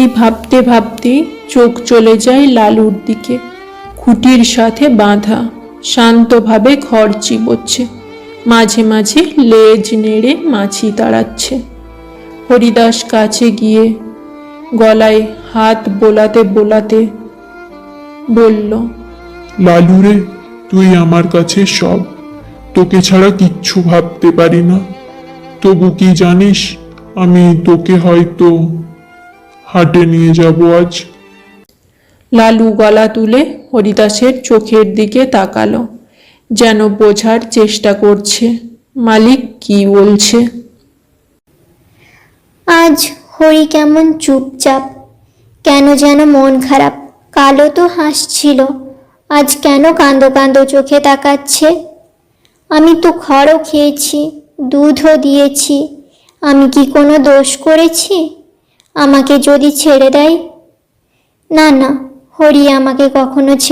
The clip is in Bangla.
এই ভাবতে ভাবতেই চোখ চলে যায় লালুর দিকে। খুঁটির সাথে বাঁধা, শান্তভাবে খড় চিবোচ্ছে, মাঝে মাঝে লেজ নেড়ে মাছি তাড়াচ্ছে। হরিদাস কাছে গিয়ে গলায় হাত বোলাতে বোলাতে বলল, লালু রে, তুই আমার কাছে সব। তোকে ছাড়া কিচ্ছু ভাবতে পারি না। তবু কি জানিস, আমি তোকে হয়তো হাটে নিয়ে যাব আজ। লালু গলা তুলে হরিদাসের চোখের দিকে তাকালো, যেন বোঝার চেষ্টা করছে মালিক কি বলছে। আজ হরি কেমন চুপচাপ, কেন যেন মন খারাপ। কালো তো হাসছিল, আজ কেন কাঁদো কাঁদো চোখে তাকাচ্ছে। আমি তো খড়ও খেয়েছি, দুধও দিয়েছি, আমি কি কোনো দোষ করেছি? আমাকে যদি ছেড়ে দেয়? না না, হরি আমাকে কখনো ছেড়ে